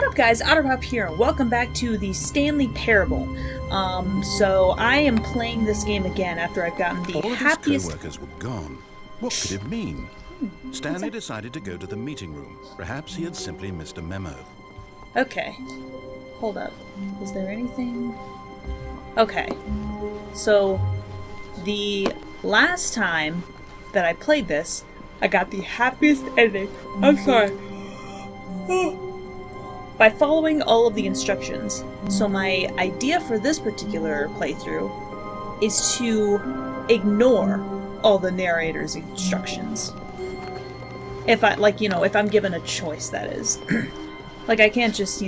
What up, guys? Otterpop here, and welcome back to the Stanley Parable. So I am playing this game again after I've gotten the All happiest... of his co-workers were gone. What could it mean? Stanley decided to go to the meeting room. Perhaps he had simply missed a memo. Okay. Hold up. Is there anything... Okay. So, the last time that I played this, I got the happiest ending. I'm sorry. By following all of the instructions. So my idea for this particular playthrough is to ignore all the narrator's instructions. If I'm given a choice, that is. Like, I can't just,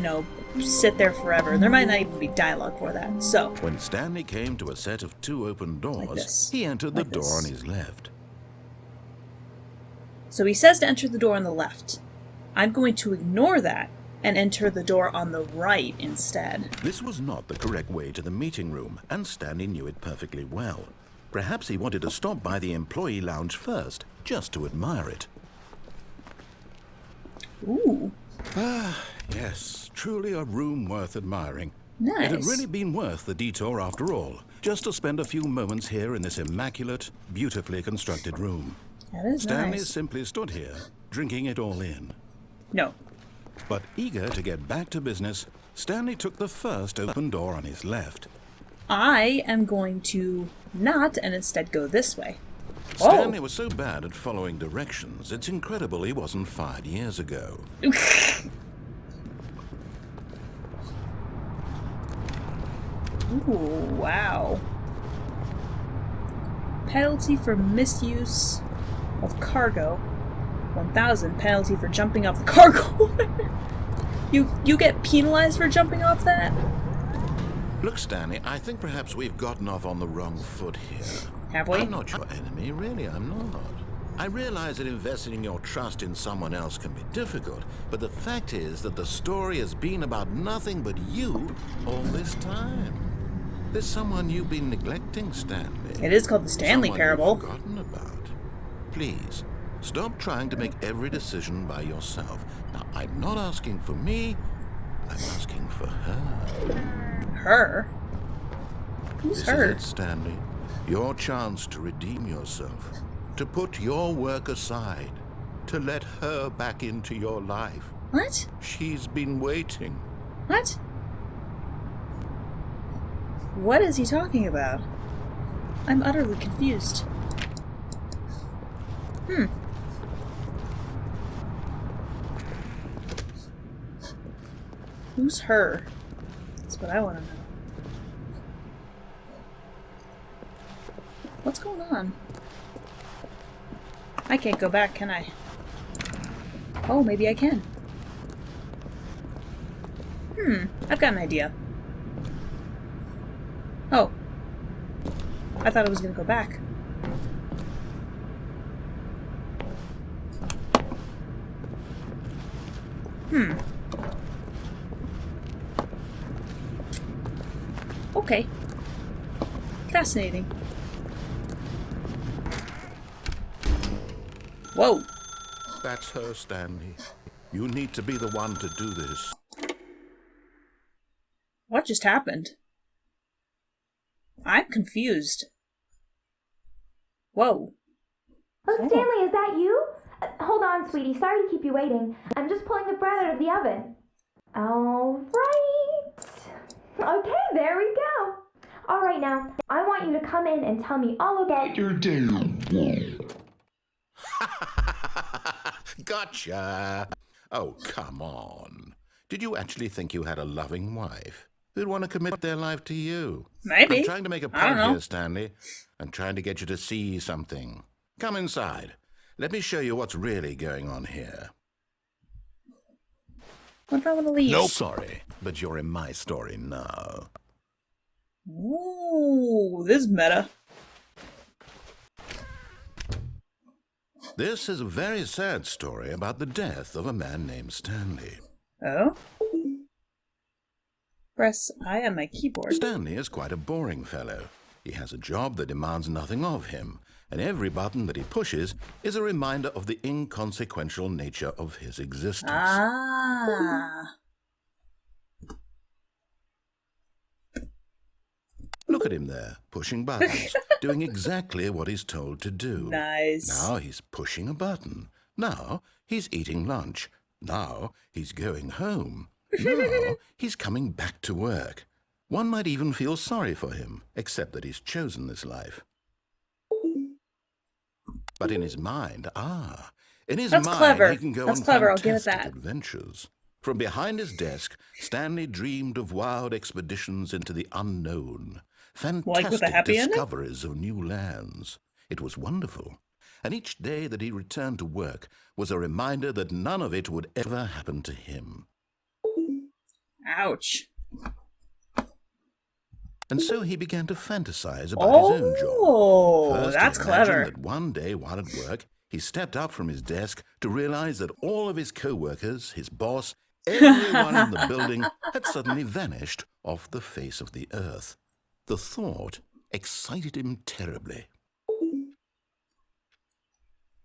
sit there forever. There might not even be dialogue for that, so... When Stanley came to a set of two open doors, he entered the door on his left. So he says to enter the door on the left. I'm going to ignore that and enter the door on the right instead. This was not the correct way to the meeting room, and Stanley knew it perfectly well. Perhaps he wanted to stop by the employee lounge first, just to admire it. Ooh. Ah, yes, truly a room worth admiring. Nice. It had really been worth the detour after all, just to spend a few moments here in this immaculate, beautifully constructed room. That is Stanley nice. simply stood here, drinking it all in. No. But eager to get back to business, Stanley took the first open door on his left. I am going to not and instead go this way. Stanley was so bad at following directions, it's incredible he wasn't fired years ago. Ooh, wow. Penalty for misuse of cargo. 1,000 penalty for jumping off the cargo. You get penalized for jumping off that? Look, Stanley, I think perhaps we've gotten off on the wrong foot here. Have we? I'm not your enemy, really, I'm not. I realize that investing your trust in someone else can be difficult, but the fact is that the story has been about nothing but you all this time. There's someone you've been neglecting, Stanley. It is called the Stanley Parable. Someone you've forgotten about. Please, stop trying to make every decision by yourself. Now, I'm not asking for me, I'm asking for her. Her? Who's This her? is it, Stanley. Your chance to redeem yourself. To put your work aside. To let her back into your life. What? She's been waiting. What? What is he talking about? I'm utterly confused. Who's her? That's what I want to know. What's going on? I can't go back, can I? Oh, maybe I can. I've got an idea. Oh. I thought I was gonna go back. Okay. Fascinating. Whoa. That's her, Stanley. You need to be the one to do this. What just happened? I'm confused. Whoa. Oh, Stanley, is that you? Hold on, sweetie. Sorry to keep you waiting. I'm just pulling the bread out of the oven. All right. Okay, there we go. All right, now, I want you to come in and tell me all about your day. Gotcha! Oh, come on. Did you actually think you had a loving wife who'd want to commit their life to you? Maybe. I'm trying to make a I don't point know. here, Stanley. I'm trying to get you to see something. Come inside. Let me show you what's really going on here. What if I want to leave? Nope. Sorry, but you're in my story now. Ooh, this is meta. This is a very sad story about the death of a man named Stanley. Oh? Press I on my keyboard. Stanley is quite a boring fellow. He has a job that demands nothing of him, and every button that he pushes is a reminder of the inconsequential nature of his existence. Ah. Look at him there, pushing buttons, doing exactly what he's told to do. Nice. Now he's pushing a button. Now he's eating lunch. Now he's going home. Now he's coming back to work. One might even feel sorry for him, except that he's chosen this life. But in his mind, That's clever. he can go That's on clever, I'll give it fantastic that. adventures. From behind his desk, Stanley dreamed of wild expeditions into the unknown, Like with a fantastic happy ending? discoveries of new lands. It was wonderful. And each day that he returned to work was a reminder that none of it would ever happen to him. Ouch. And so he began to fantasize about his own job. Oh, First, that's he imagined clever. that one day while at work, he stepped up from his desk to realize that all of his co-workers, his boss, everyone in the building had suddenly vanished off the face of the earth. The thought excited him terribly.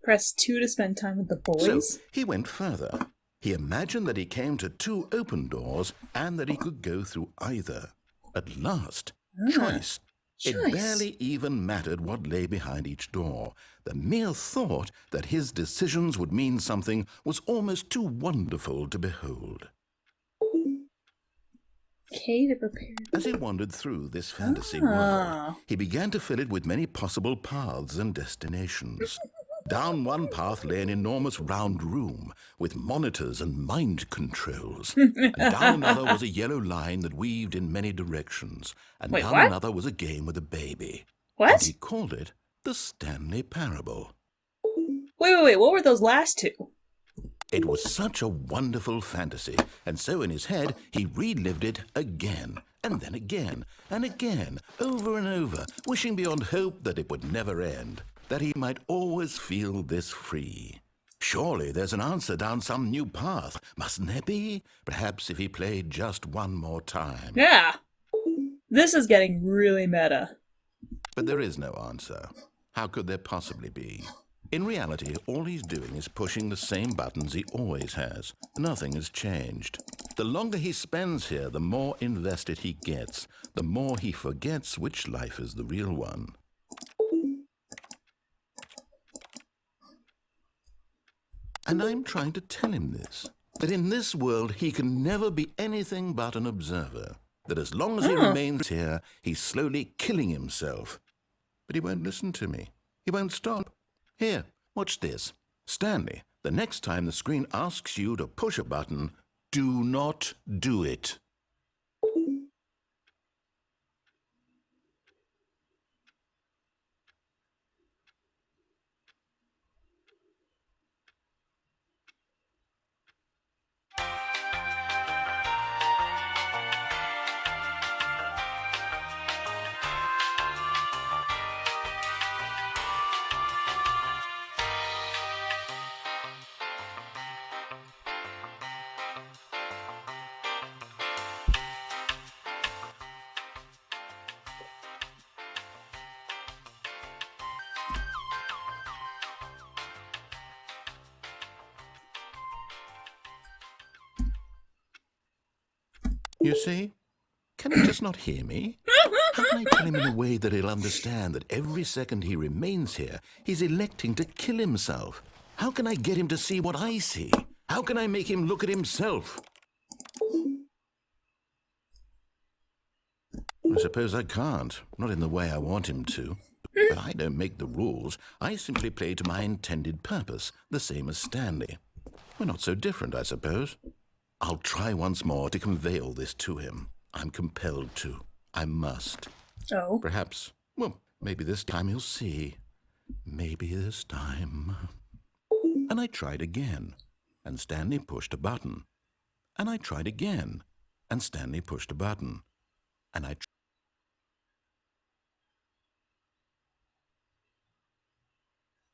Press 2 to spend time with the boys. So he went further. He imagined that he came to 2 open doors and that he could go through either. At last, choice. It barely even mattered what lay behind each door. The mere thought that his decisions would mean something was almost too wonderful to behold. Okay, to prepare. As he wandered through this fantasy world, he began to fill it with many possible paths and destinations. Down one path lay an enormous round room with monitors and mind controls. And down another was a yellow line that weaved in many directions. And Wait, down what? another was a game with a baby. What? And he called it the Stanley Parable. Wait. What were those last 2? It was such a wonderful fantasy, and so in his head he relived it again, and then again, and again, over and over, wishing beyond hope that it would never end, that he might always feel this free. Surely there's an answer down some new path, mustn't there be? Perhaps if he played just one more time. Yeah. This is getting really meta. But there is no answer. How could there possibly be? In reality, all he's doing is pushing the same buttons he always has. Nothing has changed. The longer he spends here, the more invested he gets, the more he forgets which life is the real one. And I'm trying to tell him this, that in this world he can never be anything but an observer, that as long as he remains here, he's slowly killing himself. But he won't listen to me. He won't stop. Here, watch this. Stanley, the next time the screen asks you to push a button, do not do it. You see? Can he just not hear me? How can I tell him in a way that he'll understand that every second he remains here, he's electing to kill himself? How can I get him to see what I see? How can I make him look at himself? I suppose I can't, not in the way I want him to. But I don't make the rules. I simply play to my intended purpose, the same as Stanley. We're not so different, I suppose. I'll try once more to convey all this to him. I'm compelled to. I must. Oh. Perhaps, well, maybe this time he'll see. Maybe this time. And I tried again, and Stanley pushed a button. And I tried again, and Stanley pushed a button. And I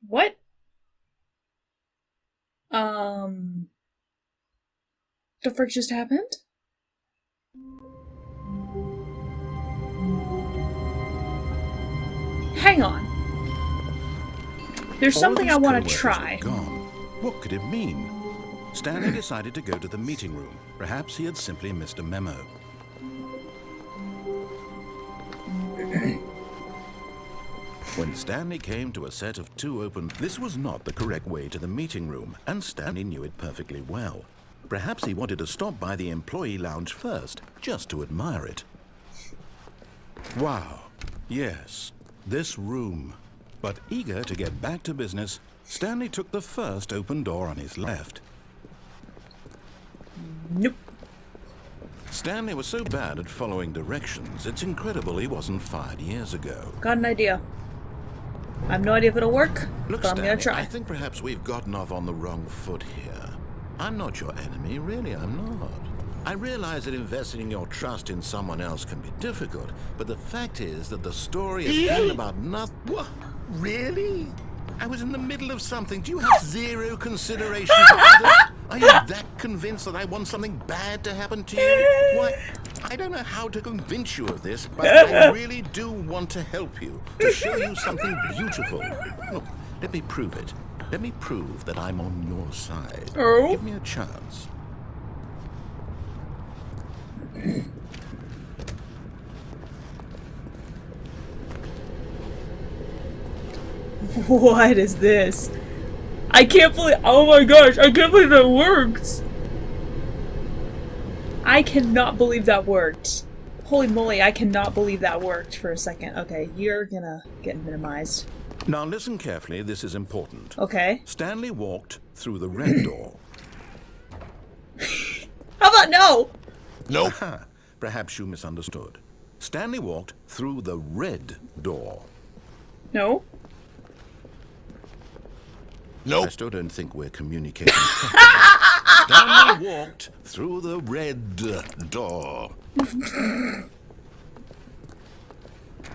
What? The frick just happened? Hang on. There's something I want to try. Gone. What could it mean? Stanley decided to go to the meeting room. Perhaps he had simply missed a memo. When Stanley came to a set of 2 open, this was not the correct way to the meeting room, and Stanley knew it perfectly well. Perhaps he wanted to stop by the employee lounge first, just to admire it. Wow, yes, this room. But eager to get back to business, Stanley took the first open door on his left. Nope. Stanley was so bad at following directions, it's incredible he wasn't fired years ago. Got an idea. I have no idea if it'll work, Look, but I'm Stanley, gonna try. I think perhaps we've gotten off on the wrong foot here. I'm not your enemy, really, I'm not. I realize that investing your trust in someone else can be difficult, but the fact is that the story is been about nothing. What? Really? I was in the middle of something. Do you have zero consideration for others? Are you that convinced that I want something bad to happen to you? Why, I don't know how to convince you of this, but I really do want to help you, to show you something beautiful. Look, let me prove it. Let me prove that I'm on your side. Oh. Give me a chance. What is this? I can't believe- oh my gosh, I can't believe that worked! I cannot believe that worked. Holy moly, I cannot believe that worked for a second. Okay, you're gonna get minimized. Now listen carefully, this is important. Okay. Stanley walked through the red door. How about no? Nope. Perhaps you misunderstood. Stanley walked through the red door. No? Nope. I still don't think we're communicating. Stanley walked through the red door.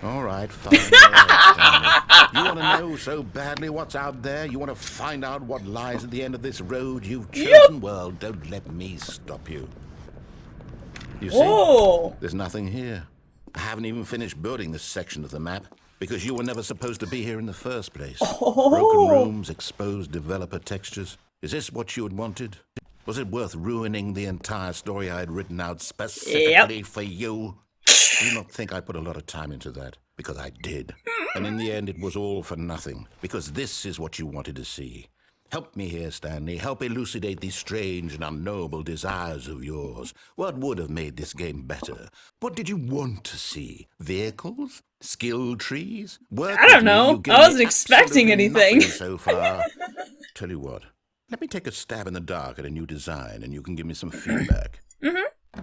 All right, fine. Stanley. You want to know so badly what's out there? You want to find out what lies at the end of this road you've chosen? Well, don't let me stop you. You see, Oh! there's nothing here. I haven't even finished building this section of the map because you were never supposed to be here in the first place. Broken rooms, exposed developer textures. Is this what you had wanted? Was it worth ruining the entire story I had written out specifically for you? Do not think I put a lot of time into that, because I did. And in the end, it was all for nothing, because this is what you wanted to see. Help me here, Stanley. Help elucidate these strange and unknowable desires of yours. What would have made this game better? What did you want to see? Vehicles? Skill trees? Work I don't know. I wasn't expecting absolutely anything. nothing so far. Tell you what. Let me take a stab in the dark at a new design, and you can give me some feedback.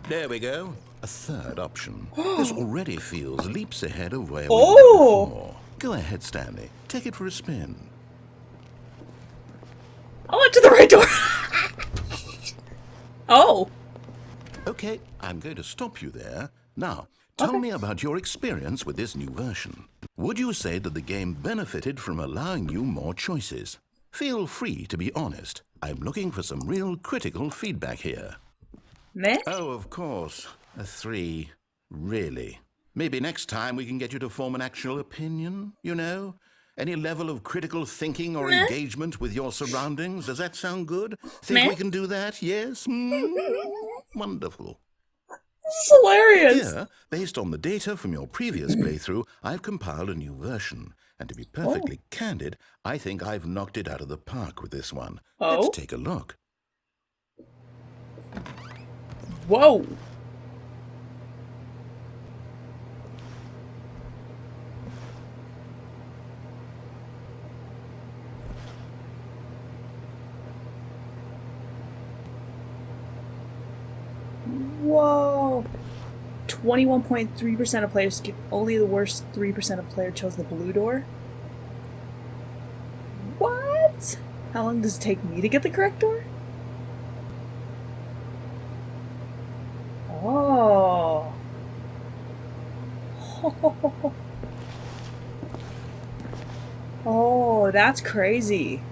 There we go. A third option. This already feels leaps ahead of where we were before. Go ahead, Stanley. Take it for a spin. I went to the right door! Oh. Okay, I'm going to stop you there. Now, tell me about your experience with this new version. Would you say that the game benefited from allowing you more choices? Feel free to be honest. I'm looking for some real critical feedback here. Meh? Oh, of course. A 3. Really? Maybe next time we can get you to form an actual opinion, you know? Any level of critical thinking or engagement with your surroundings? Does that sound good? Think we can do that? Yes? Wonderful. This is hilarious! Here, based on the data from your previous playthrough, I've compiled a new version. And to be perfectly candid, I think I've knocked it out of the park with this one. Let's take a look. Whoa! Whoa! 21.3% of players skip. Only the worst 3% of players chose the blue door. What? How long does it take me to get the correct door? Oh. Oh, that's crazy.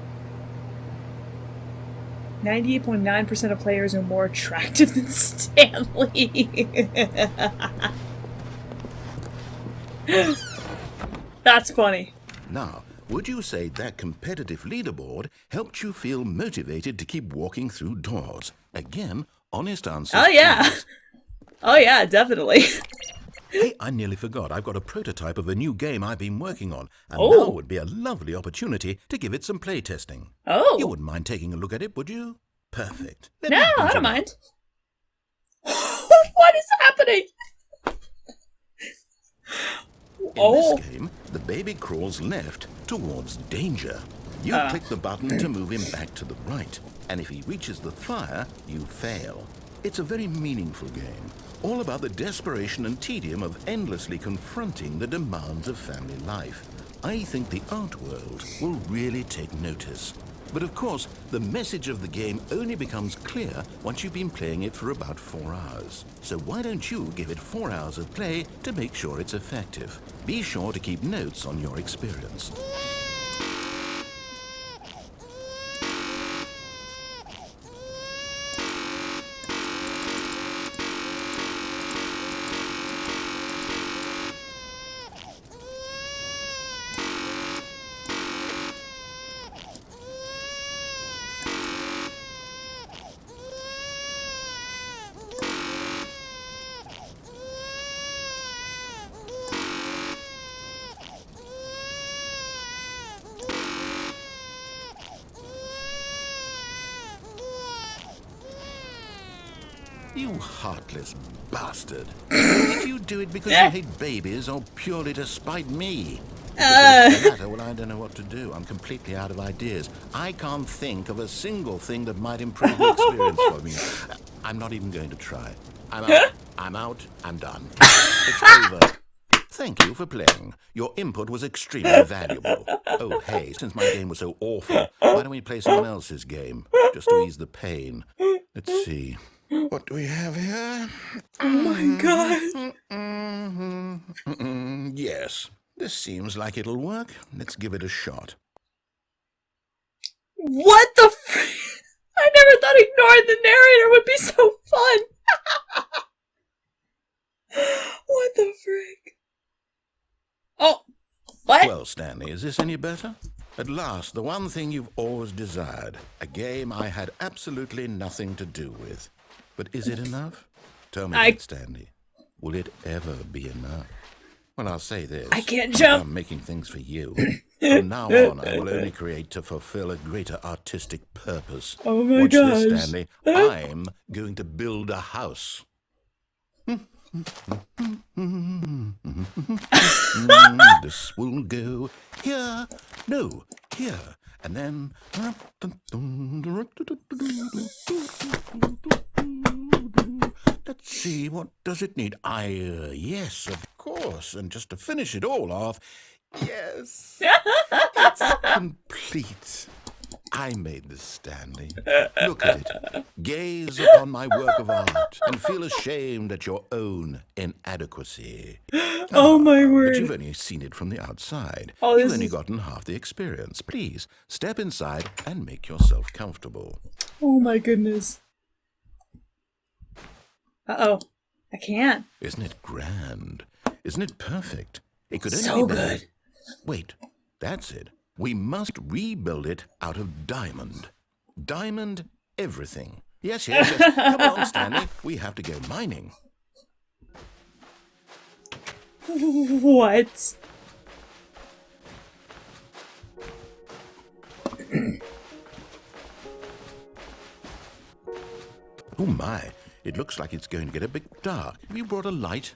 98.9% of players are more attractive than Stanley. That's funny. Now, would you say that competitive leaderboard helped you feel motivated to keep walking through doors? Again, honest answers. Oh yeah. please. Oh yeah, definitely. Hey, I nearly forgot. I've got a prototype of a new game I've been working on, and Oh. now would be a lovely opportunity to give it some playtesting. Oh. You wouldn't mind taking a look at it, would you? Perfect. Let No, me boot I it don't up. mind. What is happening? In this game, the baby crawls left towards danger. You click the button to move him back to the right, and if he reaches the fire, you fail. It's a very meaningful game, all about the desperation and tedium of endlessly confronting the demands of family life. I think the art world will really take notice. But of course, the message of the game only becomes clear once you've been playing it for about 4 hours. So why don't you give it 4 hours of play to make sure it's effective? Be sure to keep notes on your experience. You heartless bastard. Did you do it because you hate babies or purely to spite me? Well, I don't know what to do. I'm completely out of ideas. I can't think of a single thing that might improve the experience for me. I'm not even going to try. I'm out. I'm out. I'm done. It's over. Thank you for playing. Your input was extremely valuable. Oh, hey, since my game was so awful, why don't we play someone else's game? Just to ease the pain. Let's see. What do we have here? Oh my god. Yes, this seems like it'll work. Let's give it a shot. What the frick? I never thought ignoring the narrator would be so fun. What the frick? Oh, what? Well, Stanley, is this any better? At last, the one thing you've always desired. A game I had absolutely nothing to do with. But is it enough? Tell me that, Stanley. Will it ever be enough? Well, I'll say this. I can't jump. I'm making things for you. From now on, I will only create to fulfill a greater artistic purpose. Oh my Watch gosh. this, Stanley. I'm going to build a house. This will go here. No, here. And then... Let's see, what does it need? Yes, of course. And just to finish it all off, yes, it's complete. I made this, Stanley. Look at it. Gaze upon my work of art and feel ashamed at your own inadequacy. Oh my But word. you've only seen it from the outside. Oh, You've this only is- gotten half the experience. Please, step inside and make yourself comfortable. Oh my goodness. Uh-oh. I can't. Isn't it grand? Isn't it perfect? It could only So be better. good. Wait, that's it. We must rebuild it out of diamond. Diamond everything. Yes. Come on, Stanley. We have to go mining. What? Oh my, it looks like it's going to get a bit dark. Have you brought a light?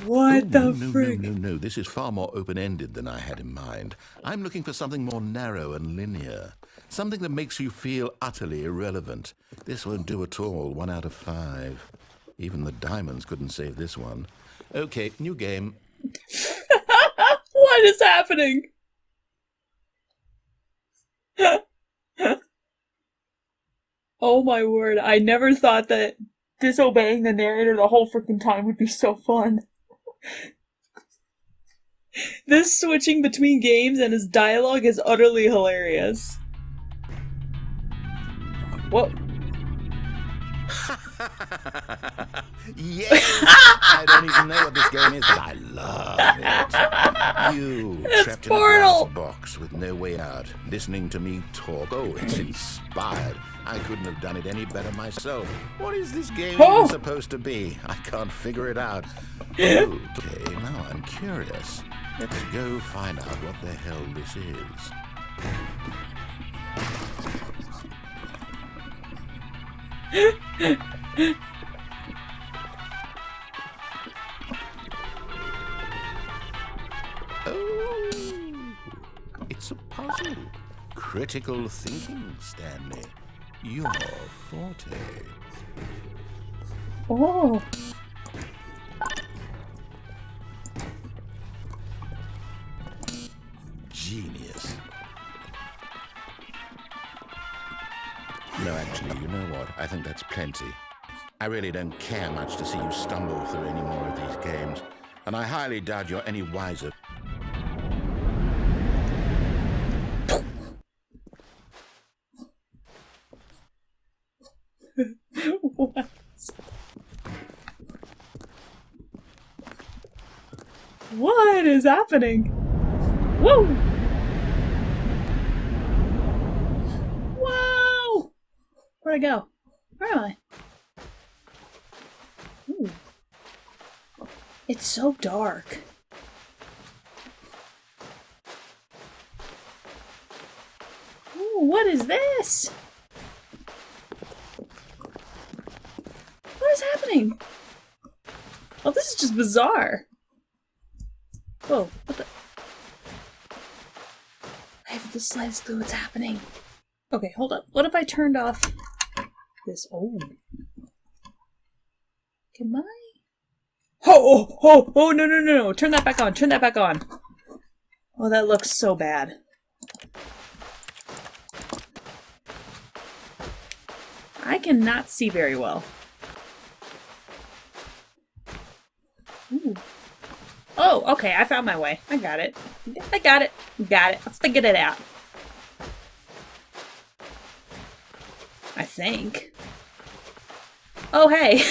What the No, frick? no. This is far more open-ended than I had in mind. I'm looking for something more narrow and linear. Something that makes you feel utterly irrelevant. This won't do at all. 1 out of 5. Even the diamonds couldn't save this one. Okay, new game. What is happening? Oh my word, I never thought that disobeying the narrator the whole freaking time would be so fun. This switching between games and his dialogue is utterly hilarious. What? Yes! I don't even know what this game is, but I love it. You It's trapped Portal. in a glass box with no way out, listening to me talk. Oh, it's inspired. I couldn't have done it any better myself. What is this game even supposed to be? I can't figure it out. Okay, now I'm curious. Let's go find out what the hell this is. Oh, it's a puzzle. Critical thinking, Stanley. Your forte. Oh. Genius. No, actually, you know what? I think that's plenty. I really don't care much to see you stumble through any more of these games, and I highly doubt you're any wiser. What? What is happening? Whoa! Whoa! Where'd I go? Where am I? Ooh. It's so dark. Ooh, what is this? What is happening? Oh, this is just bizarre. Whoa, what the? I have the slightest clue what's happening. Okay, hold up. What if I turned off this? Oh. Can I? Oh, no. Turn that back on. Turn that back on. Oh, that looks so bad. I cannot see very well. Ooh. Oh, okay, I found my way. I got it. Got it. I figured it out. I think. Oh, hey.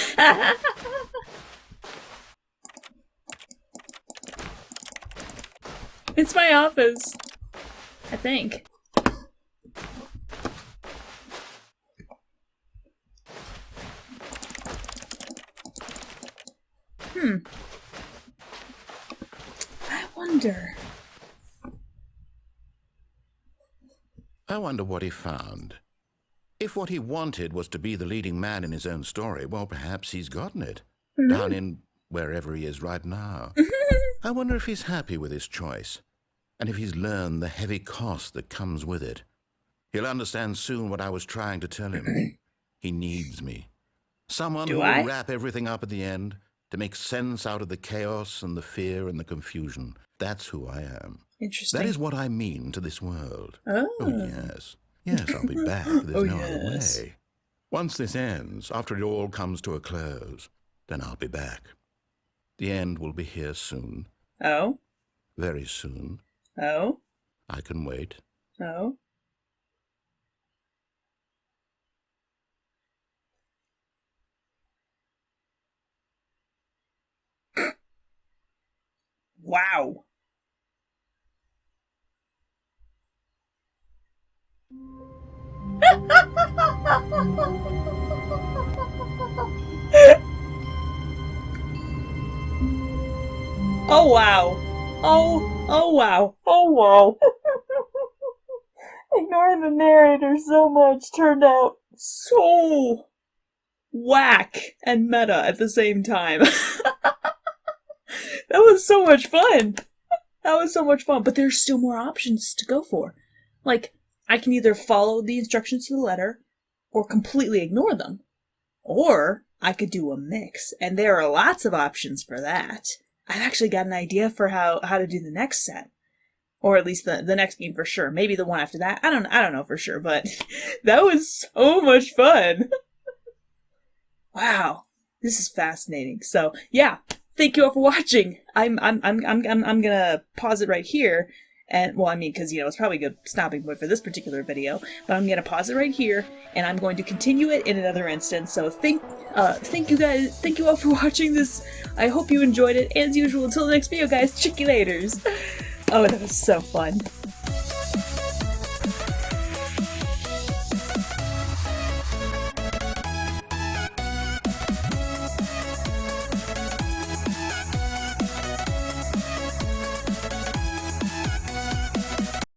It's my office. I think. I wonder what he found. If what he wanted was to be the leading man in his own story, well, perhaps he's gotten it. Down in wherever he is right now. I wonder if he's happy with his choice, and if he's learned the heavy cost that comes with it. He'll understand soon what I was trying to tell him. He needs me. Someone who will wrap everything up at the end, to make sense out of the chaos and the fear and the confusion. That's who I am. Interesting. That is what I mean to this world. Oh, yes. Yes, I'll be back. There's no other way. Once this ends, after it all comes to a close, then I'll be back. The end will be here soon. Oh? Very soon. Oh? I can wait. Oh? Wow. Oh wow. Oh wow. Oh wow. Ignoring the narrator so much turned out so whack and meta at the same time. That was so much fun. That was so much fun. But there's still more options to go for. Like, I can either follow the instructions to the letter or completely ignore them. Or I could do a mix. And there are lots of options for that. I've actually got an idea for how to do the next set. Or at least the next game for sure. Maybe the one after that. I don't know for sure, but that was so much fun. Wow. This is fascinating. So, yeah. Thank you all for watching. I'm gonna pause it right here, and well, I mean, because it's probably a good stopping point for this particular video. But I'm gonna pause it right here, and I'm going to continue it in another instance. So thank you guys, thank you all for watching this. I hope you enjoyed it. As usual, until the next video, guys. Check you laters. Oh, that was so fun.